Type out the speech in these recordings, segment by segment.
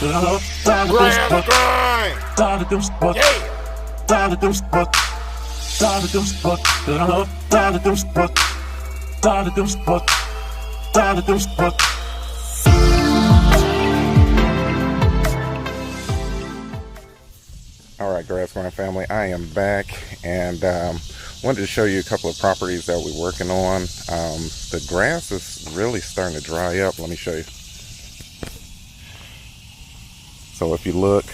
Grind, grind. All right, Grass Grind family, I am back and wanted to show you a couple of properties that we're working on. The grass is really starting to dry up. Let me show you. So if you look,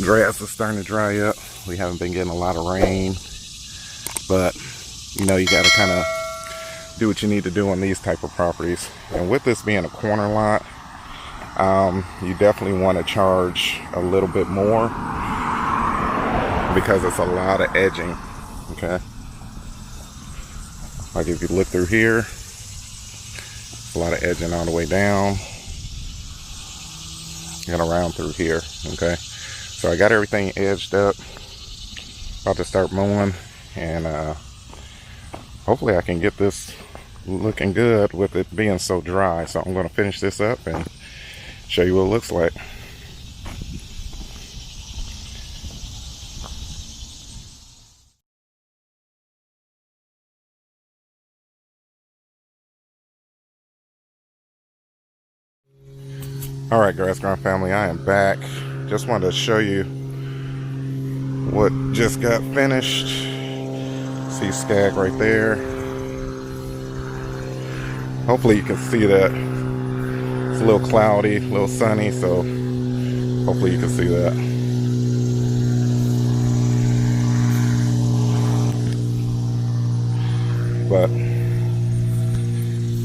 grass is starting to dry up. We haven't been getting a lot of rain, but you know, you got to kind of do what you need to do on these type of properties. And with this being a corner lot, you definitely want to charge a little bit more because it's a lot of edging. Okay, like if you look through here, a lot of edging all the way down and around through here. Okay, so I got everything edged up, about to start mowing, and hopefully I can get this looking good with it being so dry. So I'm going to finish this up and show you what it looks like. All right, Grass Grind family, I am back. Just wanted to show you what just got finished. See Skag right there. Hopefully you can see that. It's a little cloudy, a little sunny, so hopefully you can see that. But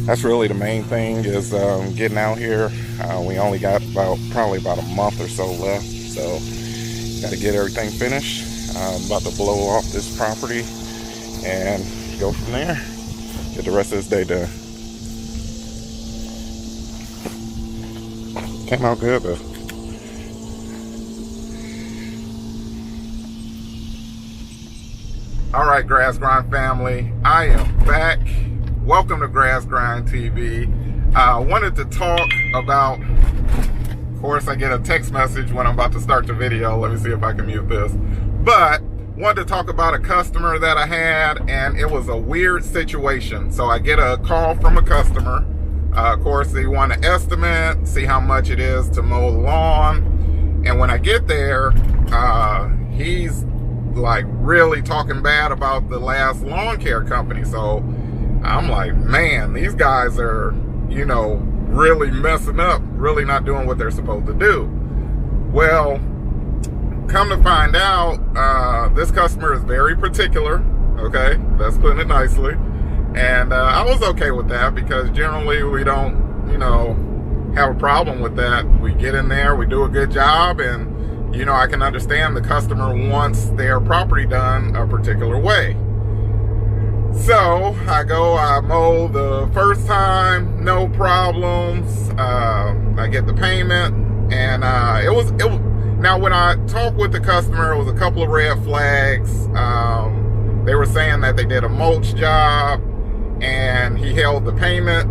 that's really the main thing, is getting out here. We only got probably about a month or so left, so got to get everything finished. I'm about to blow off this property and go from there. Get the rest of this day done. Came out good though. All right, Grass Grind family, I am back. Welcome to Grass Grind TV. I wanted to talk about, of course I get a text message when I'm about to start the video. Let me see if I can mute this. But wanted to talk about a customer that I had, and it was a weird situation. So I get a call from a customer. Of course, they want an estimate, see how much it is to mow the lawn. And when I get there, he's like really talking bad about the last lawn care company. So I'm like, man, these guys are, you know, really messing up, really not doing what they're supposed to do. Well, come to find out, this customer is very particular. Okay, that's putting it nicely. And I was okay with that because generally we don't, you know, have a problem with that. We get in there, we do a good job, and, you know, I can understand the customer wants their property done a particular way. So I mow the first time, no problems. I get the payment, and it was now when I talked with the customer, it was a couple of red flags. They were saying that they did a mulch job, and he held the payment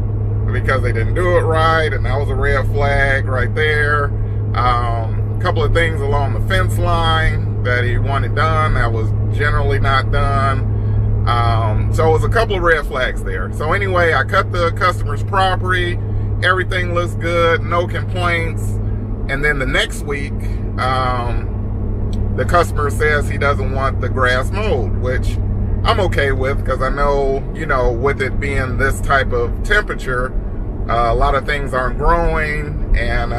because they didn't do it right, and that was a red flag right there. A couple of things along the fence line that he wanted done that was generally not done. So it was a couple of red flags there. So anyway, I cut the customer's property, everything looks good, no complaints. And then the next week, the customer says he doesn't want the grass mowed, which I'm okay with, because I know, you know, with it being this type of temperature, a lot of things aren't growing, and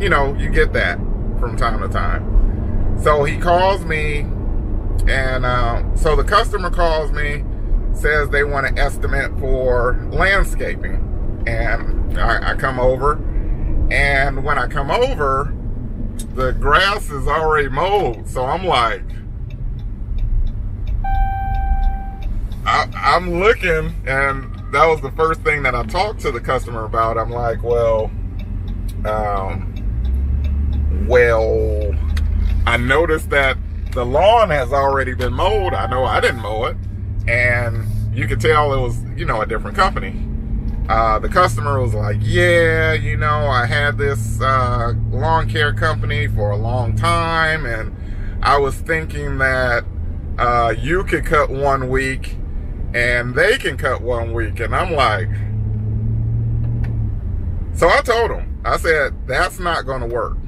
you know, you get that from time to time. So he calls me, and so the customer calls me, says they want an estimate for landscaping, and I come over, and when I come over, the grass is already mowed. So I'm like, I'm looking, and that was the first thing that I talked to the customer about. I'm like, well, I noticed that the lawn has already been mowed. I know I didn't mow it, and you could tell it was, you know, a different company. The customer was like, yeah, you know, I had this lawn care company for a long time, and I was thinking that you could cut 1 week and they can cut 1 week. And I'm like, so I told him, I said, that's not going to work.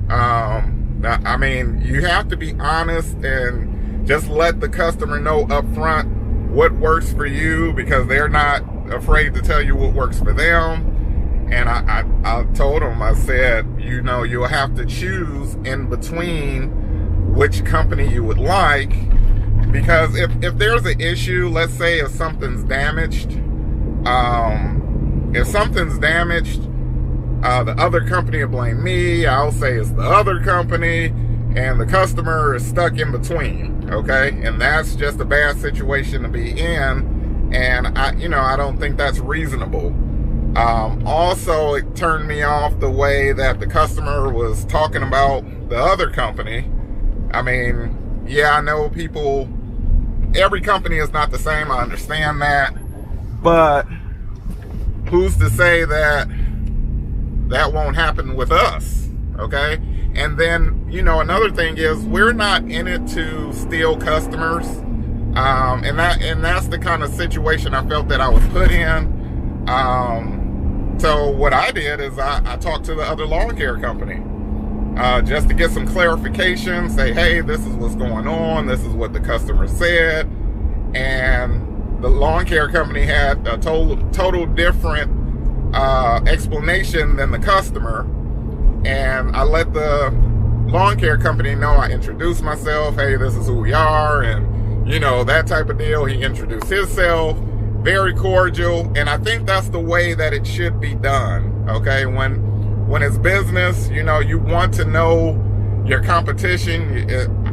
I mean, you have to be honest and just let the customer know up front what works for you, because they're not afraid to tell you what works for them. And I told him, I said, you know, you'll have to choose in between which company you would like, because if there's an issue, let's say if something's damaged, the other company will blame me. I'll say it's the other company, and the customer is stuck in between. Okay, and that's just a bad situation to be in, and I don't think that's reasonable. Also, it turned me off the way that the customer was talking about the other company. I mean, yeah, I know every company is not the same, I understand that, but who's to say that won't happen with us? Okay. And then, you know, another thing is, we're not in it to steal customers. And that's the kind of situation I felt that I was put in. So what I did is I talked to the other lawn care company, just to get some clarification, say, hey, this is what's going on. This is what the customer said. And the lawn care company had a total different explanation than the customer. And I let the lawn care company know. I introduced myself. Hey, this is who we are. And, you know, that type of deal. He introduced himself. Very cordial. And I think that's the way that it should be done. Okay. When it's business, you know, you want to know your competition.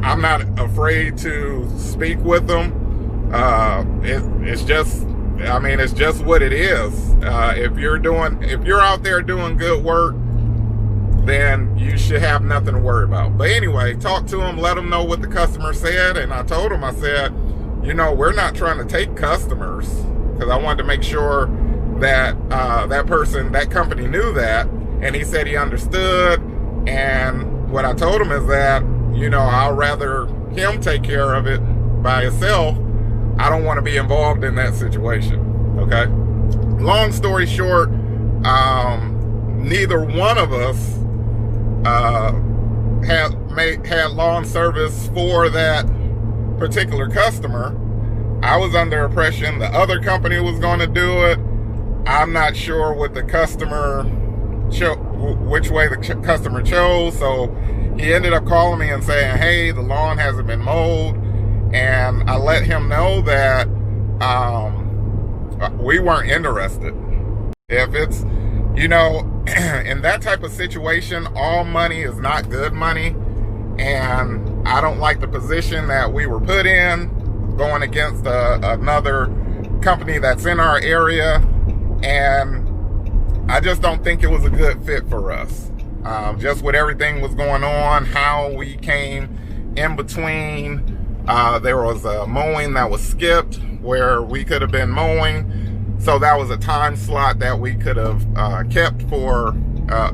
I'm not afraid to speak with them. It's just what it is. If you're out there doing good work, then you should have nothing to worry about. But anyway, talk to them, let them know what the customer said. And I told him, I said, you know, we're not trying to take customers, because I wanted to make sure that that company knew that. And he said he understood. And what I told him is that, you know, I'll rather him take care of it by himself. I don't want to be involved in that situation. Okay. Long story short, neither one of us had lawn service for that particular customer. I was under impression the other company was going to do it. I'm not sure what the customer which way the customer chose. So he ended up calling me and saying, hey, the lawn hasn't been mowed. And I let him know that we weren't interested. If it's, you know, in that type of situation, all money is not good money. And I don't like the position that we were put in, going against another company that's in our area. And I just don't think it was a good fit for us. Just with everything was going on, how we came in between. There was a mowing that was skipped where we could have been mowing. So that was a time slot that we could have kept for,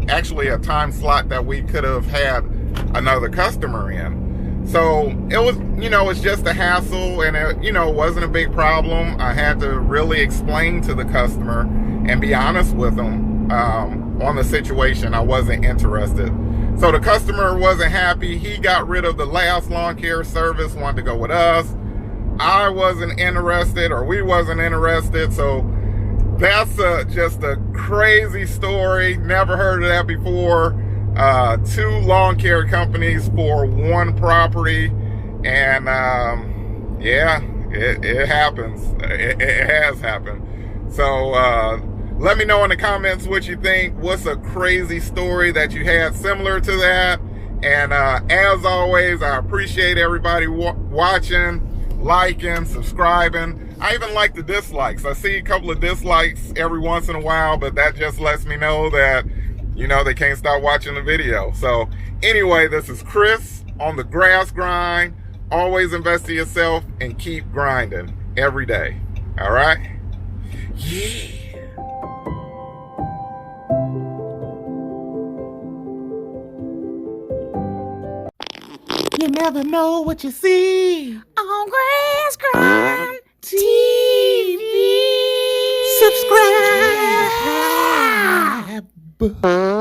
actually a time slot that we could have had another customer in. So it was, you know, it's just a hassle, and it, you know, wasn't a big problem. I had to really explain to the customer and be honest with them on the situation. I wasn't interested. So the customer wasn't happy. He got rid of the last lawn care service, wanted to go with us. I wasn't interested, or we wasn't interested. So that's just a crazy story. Never heard of that before. 2 lawn care companies for 1 property. And yeah, it happens. It has happened. So let me know in the comments what you think. What's a crazy story that you had similar to that? And as always, I appreciate everybody watching, liking, subscribing. I even like the dislikes. I see a couple of dislikes every once in a while, but that just lets me know that, you know, they can't stop watching the video. So anyway, this is Chris on the Grass Grind. Always invest in yourself and keep grinding every day. All right? Yeah. you never know what you see On Grass Grind TV. TV. Subscribe.